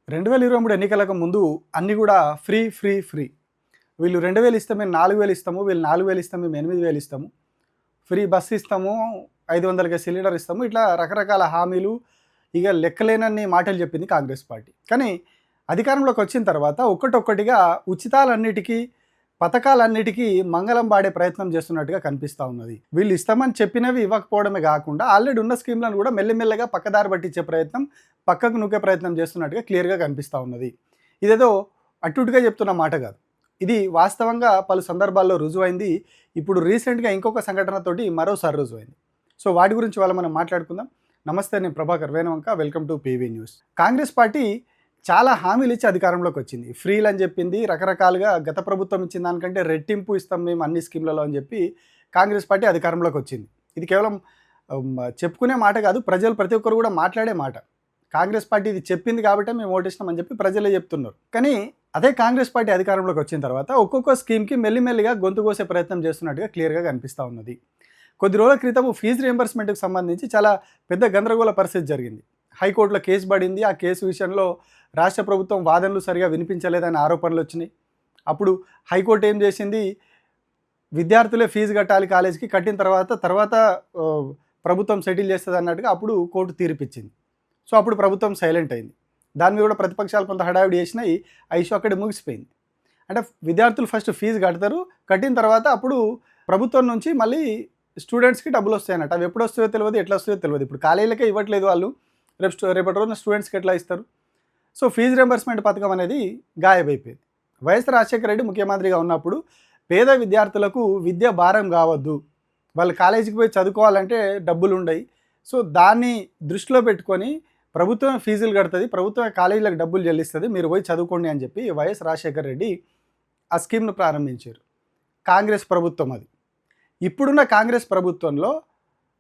2023 ఎన్నికలకు ముందు అన్నీ కూడా ఫ్రీ ఫ్రీ ఫ్రీ. వీళ్ళు 2000 ఇస్తే మేము 4000 ఇస్తాము, వీళ్ళు 4000 ఇస్తే మేము 8000 ఇస్తాము, ఫ్రీ బస్ ఇస్తాము, 500కి సిలిండర్ ఇస్తాము, ఇట్లా రకరకాల హామీలు, ఇక లెక్కలేనన్ని మాటలు చెప్పింది కాంగ్రెస్ పార్టీ. కానీ అధికారంలోకి వచ్చిన తర్వాత ఒక్కటొక్కటిగా ఉచితాలన్నిటికీ, పథకాలన్నిటికీ మంగళం పాడే ప్రయత్నం చేస్తున్నట్టుగా కనిపిస్తూ ఉన్నది. వీళ్ళు ఇస్తామని చెప్పినవి ఇవ్వకపోవడమే కాకుండా ఆల్రెడీ ఉన్న స్కీమ్లను కూడా మెల్లమెల్లగా పక్కదారి పట్టించే ప్రయత్నం, పక్కకు నూకే ప్రయత్నం చేస్తున్నట్టుగా క్లియర్గా కనిపిస్తూ ఉన్నది. ఇదేదో అట్టుగా చెప్తున్న మాట కాదు, ఇది వాస్తవంగా పలు సందర్భాల్లో రుజువైంది. ఇప్పుడు రీసెంట్గా ఇంకొక సంఘటనతోటి మరోసారి రుజువైంది. సో వాటి గురించి వాళ్ళ మనం మాట్లాడుకుందాం. నమస్తే, నేను Prabhakar Venuvanka, welcome to PV news. Congress party చాలా హామీలు ఇచ్చి అధికారంలోకి వచ్చింది. ఫ్రీలు అని చెప్పింది, రకరకాలుగా గత ప్రభుత్వం ఇచ్చిన దానికంటే రెట్టింపు ఇస్తాం మేము అన్ని స్కీమ్లలో అని చెప్పి కాంగ్రెస్ పార్టీ అధికారంలోకి వచ్చింది. ఇది కేవలం చెప్పుకునే మాట కాదు, ప్రజలు ప్రతి ఒక్కరు కూడా మాట్లాడే మాట. కాంగ్రెస్ పార్టీ ఇది చెప్పింది కాబట్టి మేము ఓటేసినామని చెప్పి ప్రజలే చెప్తున్నారు. కానీ అదే కాంగ్రెస్ పార్టీ అధికారంలోకి వచ్చిన తర్వాత ఒక్కొక్క స్కీమ్కి మెల్లిమెల్లిగా గొంతు కోసే ప్రయత్నం చేస్తున్నట్టుగా క్లియర్గా కనిపిస్తూ ఉన్నది. కొద్ది రోజుల క్రితం ఫీజు రియంబర్స్మెంట్కి సంబంధించి చాలా పెద్ద గందరగోళ పరిస్థితి జరిగింది. హైకోర్టులో కేసు పడింది. ఆ కేసు విషయంలో రాష్ట్ర ప్రభుత్వం వాదనలు సరిగా వినిపించలేదని ఆరోపణలు వచ్చినాయి. అప్పుడు హైకోర్టు ఏం చేసింది, విద్యార్థులే ఫీజు కట్టాలి కాలేజీకి, కట్టిన తర్వాత ప్రభుత్వం సెటిల్ చేస్తుంది అన్నట్టుగా అప్పుడు కోర్టు తీర్పిచ్చింది. సో అప్పుడు ప్రభుత్వం సైలెంట్ అయింది. దాని మీద కూడా ప్రతిపక్షాలు కొంత హడావిడి చేసినాయి. ఆ ఇష్యూ అక్కడే ముగిసిపోయింది. అంటే విద్యార్థులు ఫస్ట్ ఫీజు కడతారు, కట్టిన తర్వాత అప్పుడు ప్రభుత్వం నుంచి మళ్ళీ స్టూడెంట్స్కి డబ్బులు వస్తాయన్నట్టు. అవి ఎప్పుడు వస్తాయో తెలియదు, ఎట్లా వస్తాయో తెలియదు. ఇప్పుడు కాలేజీలకే ఇవ్వట్లేదు వాళ్ళు, రేపటి రోజున స్టూడెంట్స్కి ఎట్లా ఇస్తారు? సో ఫీజు రింబర్స్మెంట్ పథకం అనేది గాయబైపోయింది. వైఎస్ రాజశేఖర రెడ్డి ముఖ్యమంత్రిగా ఉన్నప్పుడు పేద విద్యార్థులకు విద్య భారం కావద్దు, వాళ్ళు కాలేజీకి పోయి చదువుకోవాలంటే డబ్బులు ఉండయి, సో దాన్ని దృష్టిలో పెట్టుకొని ప్రభుత్వం ఫీజులు కడుతుంది, ప్రభుత్వం కాలేజీలకు డబ్బులు చెల్లిస్తుంది, మీరు పోయి చదువుకోండి అని చెప్పి వైఎస్ రాజశేఖర రెడ్డి ఆ స్కీమ్ను ప్రారంభించారు. కాంగ్రెస్ ప్రభుత్వం అది. ఇప్పుడున్న కాంగ్రెస్ ప్రభుత్వంలో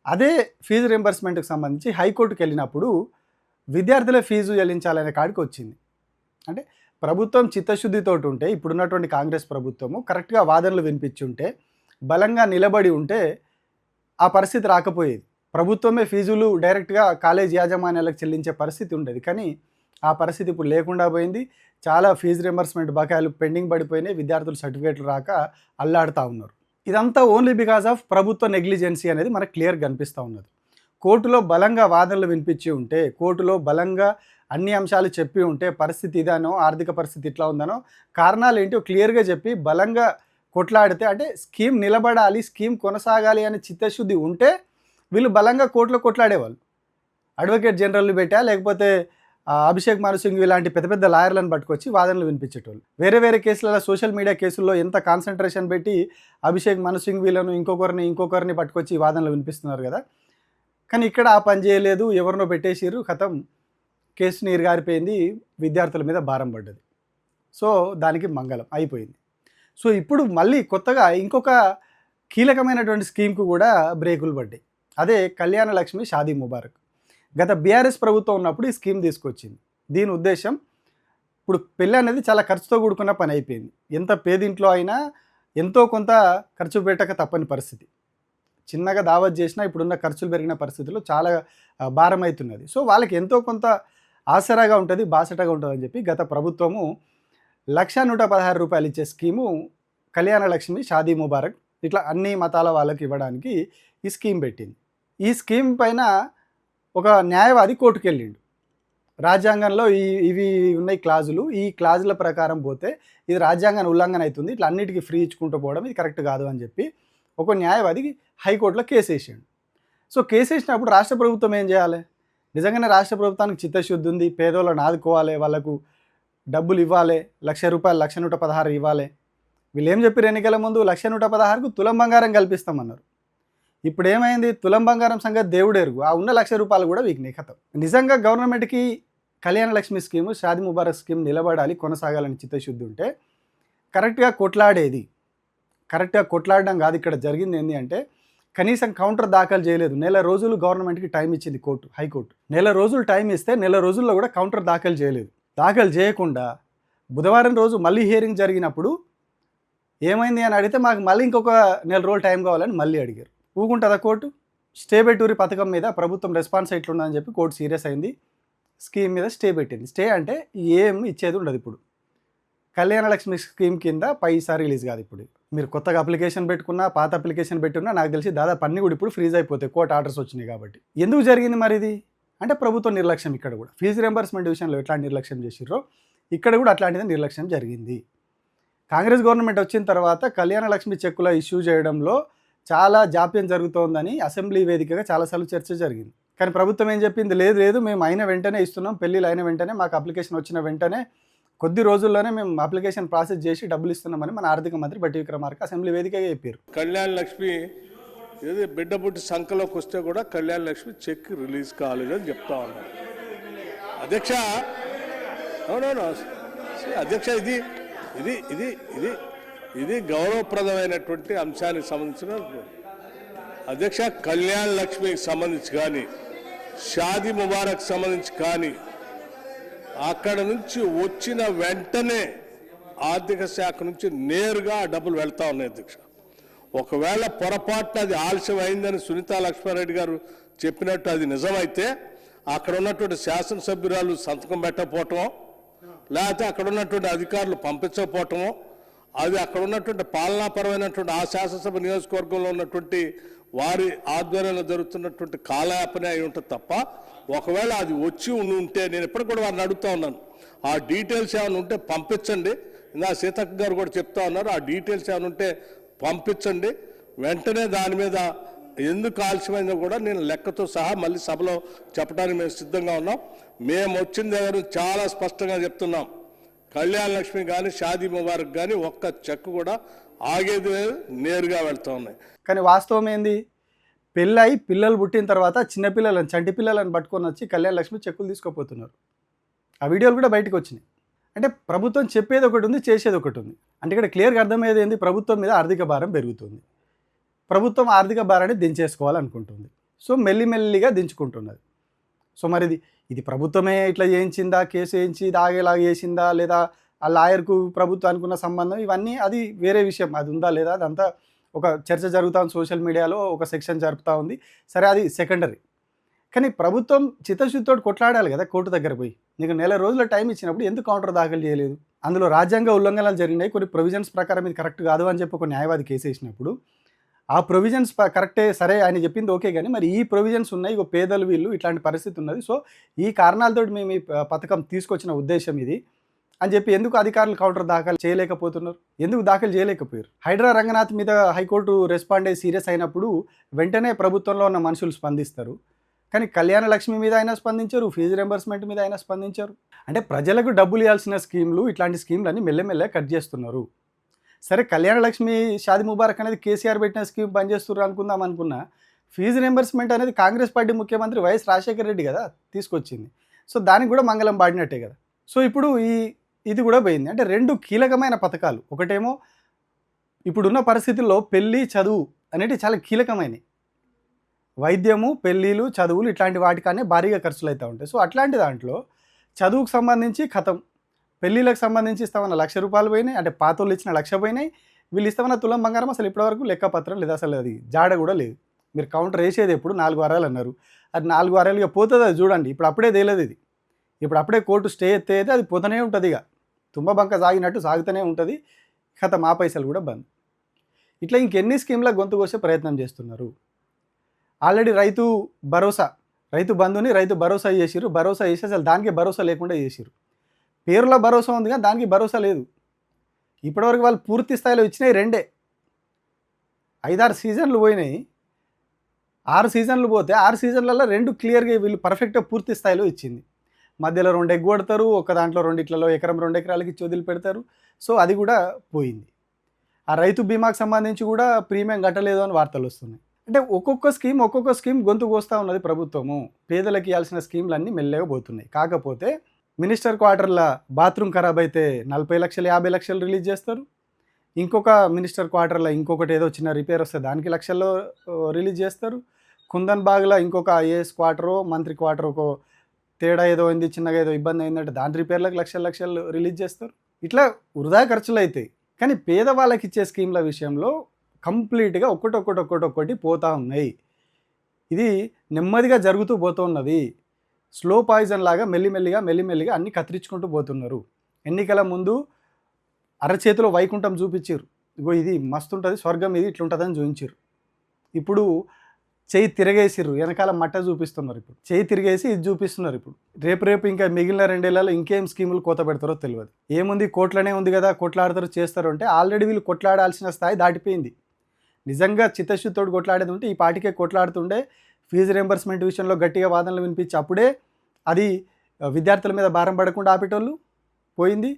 అదే ఫీజు రింబర్స్మెంట్కి సంబంధించి హైకోర్టుకి వెళ్ళినప్పుడు విద్యార్థులే ఫీజు చెల్లించాలనే కాడికి వచ్చింది. అంటే ప్రభుత్వం చిత్తశుద్ధితో ఉంటే, ఇప్పుడున్నటువంటి కాంగ్రెస్ ప్రభుత్వము కరెక్ట్గా వాదనలు వినిపించి ఉంటే, బలంగా నిలబడి ఉంటే ఆ పరిస్థితి రాకపోయేది. ప్రభుత్వమే ఫీజులు డైరెక్ట్గా కాలేజ్ యాజమాన్యాలకు చెల్లించే పరిస్థితి ఉండేది. కానీ ఆ పరిస్థితి ఇప్పుడు లేకుండా పోయింది. చాలా ఫీజు రింబర్స్మెంట్ బకాయిలు పెండింగ్ పడిపోయినాయి. విద్యార్థులు సర్టిఫికేట్లు రాక అల్లాడుతూ ఉన్నారు. ఇదంతా ఓన్లీ బికాస్ ఆఫ్ ప్రభుత్వ నెగ్లిజెన్సీ అనేది మనకు క్లియర్గా కనిపిస్తూ ఉన్నది. కోర్టులో బలంగా వాదనలు వినిపించి ఉంటే, కోర్టులో బలంగా అన్ని అంశాలు చెప్పి ఉంటే, పరిస్థితి ఇదానో, ఆర్థిక పరిస్థితి ఇట్లా ఉందనో, కారణాలు ఏంటో క్లియర్గా చెప్పి బలంగా కొట్లాడితే, అంటే స్కీమ్ నిలబడాలి, స్కీమ్ కొనసాగాలి అనే చిత్తశుద్ధి ఉంటే వీళ్ళు బలంగా కోర్టులో కొట్లాడేవాళ్ళు. అడ్వకేట్ జనరల్ని పెట్టా, లేకపోతే అభిషేక్ మను సింఘ్వి ఇలాంటి పెద్ద పెద్ద లాయర్లను పట్టుకొచ్చి వాదనలు వినిపించేటోళ్ళు. వేరే వేరే కేసులలో, సోషల్ మీడియా కేసుల్లో ఎంత కాన్సన్ట్రేషన్ పెట్టి అభిషేక్ మను సింఘ్విలను ఇంకొకరిని పట్టుకొచ్చి వాదనలు వినిపిస్తున్నారు కదా. కానీ ఇక్కడ ఆ పని చేయలేదు, ఎవరినో పెట్టేసిర్రు, కథం కేసు నీరు గారిపోయింది, విద్యార్థుల మీద భారం పడ్డది. సో దానికి మంగళం అయిపోయింది. సో ఇప్పుడు మళ్ళీ కొత్తగా ఇంకొక కీలకమైనటువంటి స్కీమ్కు కూడా బ్రేకులు పడ్డాయి. అదే కళ్యాణ లక్ష్మి షాదీ ముబారక్. గత బీఆర్ఎస్ ప్రభుత్వం ఉన్నప్పుడు ఈ స్కీమ్ తీసుకొచ్చింది. దీని ఉద్దేశం, ఇప్పుడు పెళ్ళి అనేది చాలా ఖర్చుతో కూడుకున్న పని అయిపోయింది. ఎంత పేదింట్లో అయినా ఎంతో కొంత ఖర్చు పెట్టక తప్పని పరిస్థితి. చిన్నగా దావత్ చేసినా ఇప్పుడున్న ఖర్చులు పెరిగిన పరిస్థితుల్లో చాలా భారం అవుతున్నది. సో వాళ్ళకి ఎంతో కొంత ఆసరాగా ఉంటుంది, బాసటగా ఉంటుంది అని చెప్పి గత ప్రభుత్వము 1,116 రూపాయలు ఇచ్చే స్కీము కళ్యాణ లక్ష్మి షాదీ ముబారక్, ఇట్లా అన్ని మతాల వాళ్ళకి ఇవ్వడానికి ఈ స్కీమ్ పెట్టింది. ఈ స్కీమ్ పైన ఒక న్యాయవాది కోర్టుకు వెళ్ళిండు. రాజ్యాంగంలో ఇవి ఉన్నాయి క్లాజులు, ఈ క్లాజుల ప్రకారం పోతే ఇది రాజ్యాంగాన్ని ఉల్లంఘన అవుతుంది, ఇట్లా అన్నిటికీ ఫ్రీ ఇచ్చుకుంటూ పోవడం ఇది కరెక్ట్ కాదు అని చెప్పి ఒక న్యాయవాది హైకోర్టులో కేసు వేసాడు. సో కేసు వేసినప్పుడు రాష్ట్ర ప్రభుత్వం ఏం చేయాలి? నిజంగానే రాష్ట్ర ప్రభుత్వానికి చిత్తశుద్ధి ఉంది, పేదోళ్ళని ఆదుకోవాలి, వాళ్ళకు డబ్బులు ఇవ్వాలి, ₹1,00,000 1,116 ఇవ్వాలి. వీళ్ళు ఏం చెప్పారు ఎన్నికల ముందు, 1,116కు తులం బంగారం కల్పిస్తామన్నారు. ఇప్పుడు ఏమైంది, తులం బంగారం సంగతి దేవుడెరుగు, ఆ ఉన్న ₹1,00,000 కూడా వీక్ని కథం. నిజంగా గవర్నమెంట్కి కళ్యాణ లక్ష్మి స్కీము, షాదీ ముబారక్ స్కీమ్ నిలబడాలి, కొనసాగాలని చిత్తశుద్ధి ఉంటే కరెక్ట్గా కొట్లాడడం కాదు. ఇక్కడ జరిగింది ఏంటి అంటే, కనీసం కౌంటర్ దాఖలు చేయలేదు. నెల రోజులు గవర్నమెంట్కి టైం ఇచ్చింది హైకోర్టు. నెల రోజులు టైం ఇస్తే నెల రోజుల్లో కూడా కౌంటర్ దాఖలు చేయలేదు. దాఖలు చేయకుండా బుధవారం రోజు మళ్ళీ హియరింగ్ జరిగినప్పుడు ఏమైంది అని అడిగితే, మాకు మళ్ళీ ఇంకొక నెల రోజులు టైం కావాలని మళ్ళీ అడిగారు. ఊకుంటుందా కోర్టు? స్టే బెటూరి పథకం మీద ప్రభుత్వం రెస్పాన్స్ ఎట్లుందని చెప్పి కోర్టు సీరియస్ అయింది. స్కీమ్ మీద స్టే పెట్టింది. స్టే అంటే ఏం ఇచ్చేది ఉండదు ఇప్పుడు. కళ్యాణ లక్ష్మి స్కీమ్ కింద పైసా రిలీజ్ కాదు ఇప్పుడు. మీరు కొత్తగా అప్లికేషన్ పెట్టుకున్నా, పాత అప్లికేషన్ పెట్టుకున్నా నాకు తెలిసి దాదాపు అన్నీ కూడా ఇప్పుడు ఫ్రీజ్ అయిపోతాయి, కోర్టు ఆర్డర్స్ వచ్చినాయి కాబట్టి. ఎందుకు జరిగింది మరి ఇది? అంటే ప్రభుత్వ నిర్లక్ష్యం ఇక్కడ కూడా. ఫీజు రింబర్స్మెంట్ విషయంలో ఎట్లాంటి నిర్లక్ష్యం చేసిర్రో ఇక్కడ కూడా అట్లాంటిది నిర్లక్ష్యం జరిగింది. కాంగ్రెస్ గవర్నమెంట్ వచ్చిన తర్వాత కళ్యాణ లక్ష్మి చెక్కుల ఇష్యూ చేయడంలో చాలా జాప్యం జరుగుతోందని అసెంబ్లీ వేదికగా చాలాసార్లు చర్చ జరిగింది. కానీ ప్రభుత్వం ఏం చెప్పింది? లేదు లేదు, మేము అయిన వెంటనే ఇస్తున్నాం, పెళ్ళిళ్ళు అయిన వెంటనే, మాకు అప్లికేషన్ వచ్చిన వెంటనే కొద్ది రోజుల్లోనే మేము అప్లికేషన్ ప్రాసెస్ చేసి డబ్బులు ఇస్తున్నామని మన ఆర్థిక మంత్రి బట్టి విక్రమార్క అసెంబ్లీ వేదికగా చెప్పారు. కళ్యాణ లక్ష్మి ఏది బిడ్డ పుట్టి సంఖ్యలోకి వస్తే కూడా కళ్యాణ లక్ష్మి చెక్ రిలీజ్ కాలేదు అని చెప్తా ఉన్నారు. అధ్యక్ష అధ్యక్ష ఇది ఇది ఇది ఇది ఇది గౌరవప్రదమైనటువంటి అంశానికి సంబంధించిన అధ్యక్ష. కళ్యాణ లక్ష్మికి సంబంధించి కానీ, షాదీ ముబారక్ సంబంధించి కానీ అక్కడ నుంచి వచ్చిన వెంటనే ఆర్థిక శాఖ నుంచి నేరుగా డబ్బులు వెళ్తా ఉన్నాయి అధ్యక్ష. ఒకవేళ పొరపాటున అది ఆలస్యం అయిందని సునీతా లక్ష్మారెడ్డి గారు చెప్పినట్టు అది నిజమైతే అక్కడ ఉన్నటువంటి శాసనసభ్యురాలు సంతకం పెట్టకపోవటమో, లేకపోతే అక్కడ ఉన్నటువంటి అధికారులు పంపించకపోవటమో, అది అక్కడ ఉన్నటువంటి పాలనాపరమైనటువంటి ఆ శాసనసభ నియోజకవర్గంలో ఉన్నటువంటి వారి ఆధ్వర్యంలో జరుగుతున్నటువంటి కాలయాపన అయి ఉంటుంది తప్ప, ఒకవేళ అది వచ్చి ఉంటే నేను ఎప్పుడు కూడా వారిని అడుగుతా ఉన్నాను, ఆ డీటెయిల్స్ ఏమైనా ఉంటే పంపించండి. ఇందా సీతక్క గారు కూడా చెప్తా ఉన్నారు, ఆ డీటెయిల్స్ ఏమైనా ఉంటే పంపించండి, వెంటనే దాని మీద ఎందుకు ఆలస్యమైందో కూడా నేను లెక్కతో సహా మళ్ళీ సభలో చెప్పడానికి మేము సిద్ధంగా ఉన్నాం. మేము వచ్చిన దగ్గర చాలా స్పష్టంగా చెప్తున్నాం, కళ్యాణ లక్ష్మి కానీ షాదీ ముబారక్ కానీ ఒక్క చెక్ కూడా ఆగేది నేరుగా వెళ్తూ ఉన్నాయి. కానీ వాస్తవం ఏంది? పెళ్ళై పిల్లలు పుట్టిన తర్వాత చిన్నపిల్లలను, చంటి పిల్లలను పట్టుకొని వచ్చి కళ్యాణ లక్ష్మి చెక్కులు తీసుకోపోతున్నారు. ఆ వీడియోలు కూడా బయటకు వచ్చినాయి. అంటే ప్రభుత్వం చెప్పేది ఒకటి ఉంది, చేసేది ఒకటి ఉంది. అంటే ఇక్కడ క్లియర్గా అర్థమయ్యేది ఏంది? ప్రభుత్వం మీద ఆర్థిక భారం పెరుగుతుంది. ప్రభుత్వం ఆర్థిక భారాన్ని దించేసుకోవాలనుకుంటుంది. సో మెల్లిమెల్లిగా దించుకుంటున్నది. సో మరి ఇది ప్రభుత్వమే ఇట్లా చేయించిందా, కేసు వేయించి ఆగేలాగా చేసిందా, లేదా ఆ లాయర్కు ప్రభుత్వానికి ఉన్న సంబంధం, ఇవన్నీ అది వేరే విషయం. అది ఉందా లేదా అదంతా ఒక చర్చ జరుగుతూ ఉంది, సోషల్ మీడియాలో ఒక సెక్షన్ జరుపుతూ ఉంది. సరే, అది సెకండరీ. కానీ ప్రభుత్వం చిత్తశుద్ధితో కొట్లాడాలి కదా కోర్టు దగ్గర పోయి. నీకు నెల రోజుల టైం ఇచ్చినప్పుడు ఎందుకు కౌంటర్ దాఖలు చేయలేదు? అందులో రాజ్యాంగ ఉల్లంఘనలు జరిగినాయి, కొన్ని ప్రొవిజన్స్ ప్రకారం ఇది కరెక్ట్ కాదు అని చెప్పి ఒక న్యాయవాది కేసు వేసినప్పుడు ఆ ప్రొవిజన్స్ కరెక్టే, సరే ఆయన చెప్పింది ఓకే, కానీ మరి ఈ ప్రొవిజన్స్ ఉన్నాయి, ఇక పేదలు వీళ్ళు ఇట్లాంటి పరిస్థితి ఉన్నది, సో ఈ కారణాలతో మేము ఈ పథకం తీసుకొచ్చిన ఉద్దేశం ఇది అని చెప్పి ఎందుకు అధికారులు కౌంటర్ దాఖలు చేయలేకపోతున్నారు? ఎందుకు దాఖలు చేయలేకపోయారు? హైడ్రా రంగనాథ్ మీద హైకోర్టు రెస్పాండ్ అయ్యి సీరియస్ అయినప్పుడు వెంటనే ప్రభుత్వంలో ఉన్న మనుషులు స్పందిస్తారు. కానీ కళ్యాణ లక్ష్మి మీద అయినా స్పందించారు, ఫీజు రింబర్స్మెంట్ మీద అయినా స్పందించారు. అంటే ప్రజలకు డబ్బులు ఇవ్వాల్సిన స్కీమ్లు, ఇట్లాంటి స్కీమ్లన్నీ మెల్లమెల్ల కట్ చేస్తున్నారు. సరే, కళ్యాణ లక్ష్మి షాదీ ముబారక్ అనేది కేసీఆర్ పెట్టిన స్కీమ్ పనిచేస్తున్నారు అనుకున్నా, ఫీజు రింబర్స్మెంట్ అనేది కాంగ్రెస్ పార్టీ ముఖ్యమంత్రి వైఎస్ రాజశేఖర రెడ్డి కదా తీసుకొచ్చింది. సో దానికి కూడా మంగళం పాడినట్టే కదా. సో ఇప్పుడు ఇది కూడా పోయింది. అంటే రెండు కీలకమైన పథకాలు. ఒకటేమో ఇప్పుడున్న పరిస్థితుల్లో పెళ్ళి, చదువు అనేవి చాలా కీలకమైనవి. వైద్యము, పెళ్ళిళ్ళు, చదువులు ఇట్లాంటి వాటికనే భారీగా ఖర్చులు అవుతూ ఉంటాయి. సో అట్లాంటి దాంట్లో చదువుకు సంబంధించి ఖతం, పెళ్ళిళ్ళకి సంబంధించి ఇస్తామన్న ₹1,00,000 పోయినాయి. అంటే పాతోళ్ళు ఇచ్చిన 1,00,000 పోయినాయి. వీళ్ళు ఇస్తామన్న తులం బంగారం అసలు ఇప్పటివరకు లెక్కపత్రం లేదు, అసలు అది జాడ కూడా లేదు. మీరు కౌంటర్ వేసేది ఎప్పుడు 4 వారాలు అన్నారు, అది 4 వారాలుగా పోతుంది. అది చూడండి, ఇప్పుడు అప్పుడే తేలేదు ఇది. ఇప్పుడు అప్పుడే కోర్టు స్టే ఎత్తేది, అది పోతూనే ఉంటుంది. ఇక తుంబబంక సాగినట్టు సాగుతూనే ఉంటుంది. ఖతం, ఆ పైసలు కూడా బంద్. ఇట్లా ఇంకెన్ని స్కీమ్ల గొంతు కోసే ప్రయత్నం చేస్తున్నారు. ఆల్రెడీ రైతు భరోసా, రైతు బంధుని రైతు భరోసా చేసిరు. భరోసా చేసి అసలు దానికి భరోసా లేకుండా చేసిరు. పేరులో భరోసా ఉంది కానీ దానికి భరోసా లేదు. ఇప్పటివరకు వాళ్ళు పూర్తి స్థాయిలో ఇచ్చినాయి 2. 5-6 సీజన్లు పోయినాయి. 6 సీజన్లు పోతే 6 సీజన్లలో 2 క్లియర్గా వీళ్ళు పర్ఫెక్ట్గా పూర్తి స్థాయిలో ఇచ్చింది. మధ్యలో 2 ఎగ్గొడతారు, ఒక దాంట్లో 2 ఎకరం 2 ఎకరాలకి ఇచ్చి వదిలి పెడతారు. సో అది కూడా పోయింది. ఆ రైతు బీమాకు సంబంధించి కూడా ప్రీమియం కట్టలేదు అని వార్తలు వస్తున్నాయి. అంటే ఒక్కొక్క స్కీమ్ గొంతు కోస్తూ ఉన్నది ప్రభుత్వము. పేదలకు ఇవ్వాల్సిన స్కీమ్లు అన్నీ మెల్లగా పోతున్నాయి. కాకపోతే మినిస్టర్ క్వార్టర్ల బాత్రూమ్ ఖరాబ్ అయితే 40 లక్షలు 50 లక్షలు రిలీజ్ చేస్తారు. ఇంకొక మినిస్టర్ క్వార్టర్లో ఇంకొకటి ఏదో చిన్న రిపేర్ వస్తే దానికి లక్షల్లో రిలీజ్ చేస్తారు. కుందన్ బాగ్లో ఇంకొక ఐఏఎస్ క్వార్టరో మంత్రి క్వార్టర్ ఒక తేడా ఏదో అయింది, చిన్నగా ఏదో ఇబ్బంది అయిందంటే దాని రిపేర్లకు లక్షలు రిలీజ్ చేస్తారు. ఇట్లా వృధా ఖర్చులు అవుతాయి. కానీ పేదవాళ్ళకి ఇచ్చే స్కీమ్ల విషయంలో కంప్లీట్గా ఒక్కటి పోతూ ఉన్నాయి. ఇది నెమ్మదిగా జరుగుతూ పోతున్నది. స్లో పాయిజన్ లాగా మెల్లిమెల్లిగా అన్ని కత్తిరించుకుంటూ పోతున్నారు. ఎన్నికల ముందు అరచేతిలో వైకుంఠం చూపించారు, ఇగో ఇది మస్తు ఉంటుంది స్వర్గం, ఇది ఇట్లుంటుందని చూపించారు. ఇప్పుడు చేయి తిరగేసిర్రు, వెనకాల మట్ట చూపిస్తున్నారు. ఇప్పుడు చేయి తిరిగేసి ఇది చూపిస్తున్నారు. ఇప్పుడు రేపు ఇంకా మిగిలిన 2 ఏళ్లలో ఇంకేం స్కీములు కోత పెడతారో తెలియదు. ఏముంది, కోట్లనే ఉంది కదా, కొట్లాడతారు చేస్తారు అంటే ఆల్రెడీ వీళ్ళు కొట్లాడాల్సిన స్థాయి దాటిపోయింది. నిజంగా చిత్తశుద్ధితోటి కొట్లాడేది ఉంటే ఈ పాటికే కొట్లాడుతుండే. ఫీజు రియంబర్స్మెంట్ విషయంలో గట్టిగా వాదనలు వినిపించి అప్పుడే అది విద్యార్థుల మీద భారం పడకుండా ఆపేటోళ్ళు పోయింది.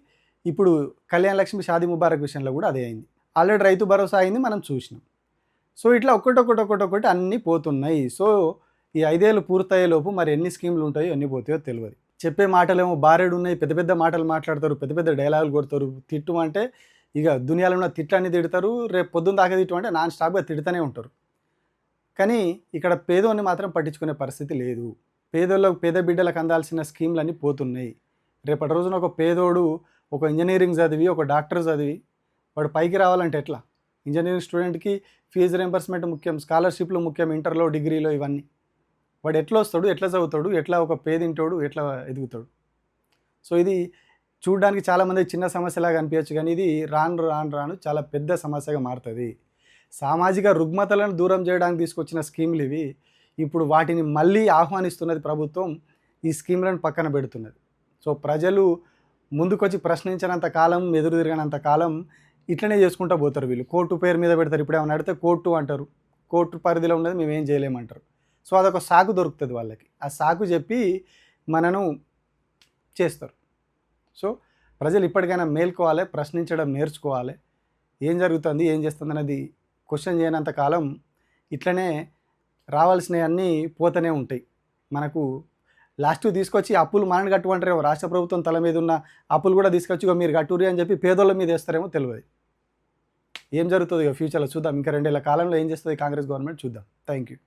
ఇప్పుడు కళ్యాణ లక్ష్మి షాదీ ముబారక్ విషయంలో కూడా అదే అయింది. ఆల్రెడీ రైతు భరోసా అయింది, మనం చూసినాం. సో ఇట్లా ఒక్కొక్కటి అన్నీ పోతున్నాయి. సో ఈ 5 ఏళ్ళు పూర్తయ్యేలోపు మరి ఎన్ని స్కీములు ఉంటాయో ఎన్ని పోతాయో తెలియదు. చెప్పే మాటలేమో బారెడు ఉన్నాయి, పెద్ద పెద్ద మాటలు మాట్లాడతారు, పెద్ద పెద్ద డైలాగులు కొడతారు. తిట్టు అంటే ఇక దునియాలో ఉన్న తిట్లన్నీ తిడతారు, రేపు పొద్దున్న దాకా తిట్టు అంటే నాన్ స్టాప్గా తిడుతూనే ఉంటారు. కానీ ఇక్కడ పేదోన్ని మాత్రం పట్టించుకునే పరిస్థితి లేదు. పేద బిడ్డలకు అందాల్సిన స్కీమ్లన్నీ పోతున్నాయి. రేపటి రోజున ఒక పేదోడు ఒక ఇంజనీరింగ్ చదివి ఒక డాక్టర్ చదివి వాడు పైకి రావాలంటే ఎట్లా? ఇంజనీరింగ్ స్టూడెంట్కి ఫీజు రింబర్స్మెంట్ ముఖ్యం, స్కాలర్షిప్లు ముఖ్యం, ఇంటర్లో డిగ్రీలో ఇవన్నీ. వాడు ఎట్లా వస్తాడు, ఎట్లా చదువుతాడు, ఎట్లా ఒక పేదింటోడు ఎట్లా ఎదుగుతాడు? సో ఇది చూడడానికి చాలామంది చిన్న సమస్యలాగా అనిపించచ్చు, కానీ ఇది రాను చాలా పెద్ద సమస్యగా మారుతుంది. సామాజిక రుగ్మతలను దూరం చేయడానికి తీసుకొచ్చిన స్కీములు ఇవి. ఇప్పుడు వాటిని మళ్ళీ ఆహ్వానిస్తున్నది ప్రభుత్వం, ఈ స్కీములను పక్కన పెడుతున్నది. సో ప్రజలు ముందుకొచ్చి ప్రశ్నించినంత కాలం, ఎదురు తిరగనంత కాలం ఇట్లనే చేసుకుంటూ పోతారు వీళ్ళు. కోర్టు పేరు మీద పెడతారు. ఇప్పుడు ఏమైనా అడిగితే కోర్టు అంటారు, కోర్టు పరిధిలో ఉన్నది మేము ఏం చేయలేమంటారు. సో అదొక సాకు దొరుకుతుంది వాళ్ళకి. ఆ సాకు చెప్పి మనను చేస్తారు. సో ప్రజలు ఇప్పటికైనా మేల్కోవాలి, ప్రశ్నించడం నేర్చుకోవాలి. ఏం జరుగుతుంది, ఏం చేస్తుంది అనేది క్వశ్చన్ చేయనంత కాలం ఇట్లనే రావాల్సినవన్నీ పోతూనే ఉంటాయి. మనకు లాస్ట్కి తీసుకొచ్చి అప్పులు మనని కట్టుకుంటారేమో, రాష్ట్ర ప్రభుత్వం తల మీద ఉన్న అప్పులు కూడా తీసుకొచ్చి మీరు కట్టుర్రి అని చెప్పి పేదోళ్ళ మీద వేస్తారేమో తెలియదు. ఏం జరుగుతుంది ఇక ఫ్యూచర్లో చూద్దాం. ఇంకా 2 ఏళ్ల కాలంలో ఏం చేస్తుంది కాంగ్రెస్ గవర్నమెంట్ చూద్దాం. Thank you.